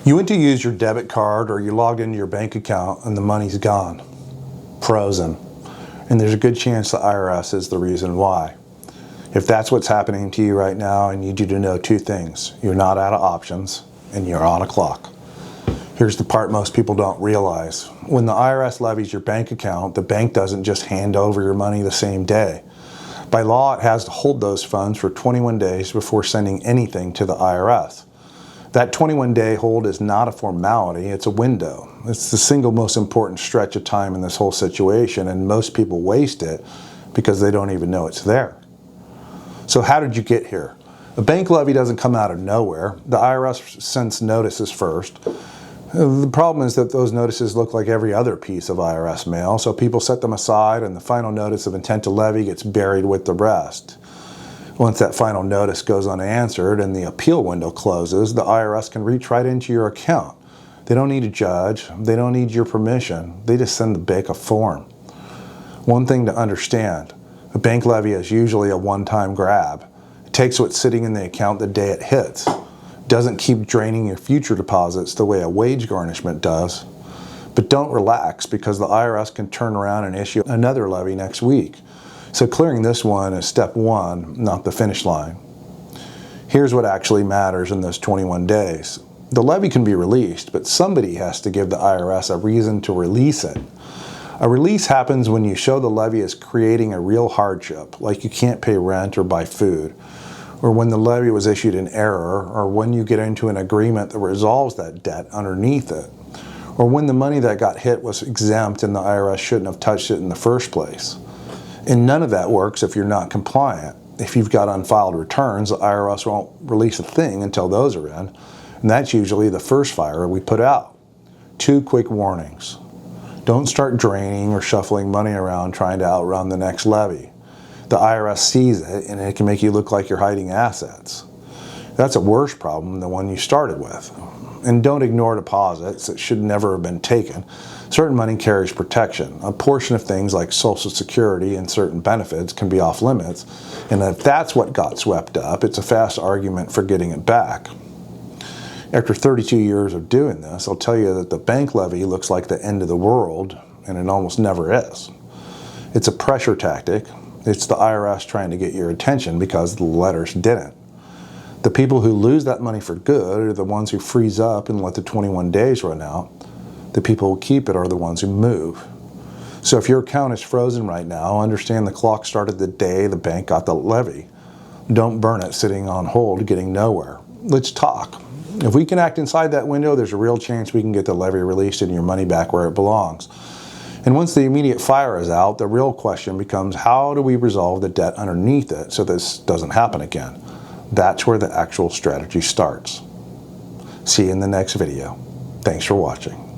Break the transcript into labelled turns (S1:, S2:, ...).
S1: You went to use your debit card or you logged into your bank account and the money's gone, frozen. And there's a good chance the IRS is the reason why. If that's what's happening to you right now, I need you to know two things. You're not out of options and you're on a clock. Here's the part most people don't realize. When the IRS levies your bank account, the bank doesn't just hand over your money the same day. By law, it has to hold those funds for 21 days before sending anything to the IRS. That 21-day hold is not a formality, it's a window. It's the single most important stretch of time in this whole situation, and most people waste it because they don't even know it's there. So how did you get here? A bank levy doesn't come out of nowhere. The IRS sends notices first. The problem is that those notices look like every other piece of IRS mail, so people set them aside and the final notice of intent to levy gets buried with the rest. Once that final notice goes unanswered and the appeal window closes, the IRS can reach right into your account. They don't need a judge, they don't need your permission, they just send the bank a form. One thing to understand, a bank levy is usually a one-time grab. It takes what's sitting in the account the day it hits. It doesn't keep draining your future deposits the way a wage garnishment does. But don't relax because the IRS can turn around and issue another levy next week. So clearing this one is step one, not the finish line. Here's what actually matters in those 21 days. The levy can be released, but somebody has to give the IRS a reason to release it. A release happens when you show the levy is creating a real hardship, like you can't pay rent or buy food, or when the levy was issued in error, or when you get into an agreement that resolves that debt underneath it, or when the money that got hit was exempt and the IRS shouldn't have touched it in the first place. And none of that works if you're not compliant. If you've got unfiled returns, the IRS won't release a thing until those are in, and that's usually the first fire we put out. Two quick warnings. Don't start draining or shuffling money around trying to outrun the next levy. The IRS sees it and it can make you look like you're hiding assets. That's a worse problem than the one you started with. And don't ignore deposits that should never have been taken. Certain money carries protection. A portion of things like Social Security and certain benefits can be off limits. And if that's what got swept up, it's a fast argument for getting it back. After 32 years of doing this, I'll tell you that the bank levy looks like the end of the world, and it almost never is. It's a pressure tactic. It's the IRS trying to get your attention because the letters didn't. The people who lose that money for good are the ones who freeze up and let the 21 days run out. The people who keep it are the ones who move. So if your account is frozen right now, understand the clock started the day the bank got the levy. Don't burn it sitting on hold, getting nowhere. Let's talk. If we can act inside that window, there's a real chance we can get the levy released and your money back where it belongs. And once the immediate fire is out, the real question becomes, how do we resolve the debt underneath it so this doesn't happen again? That's where the actual strategy starts. See you in the next video. Thanks for watching.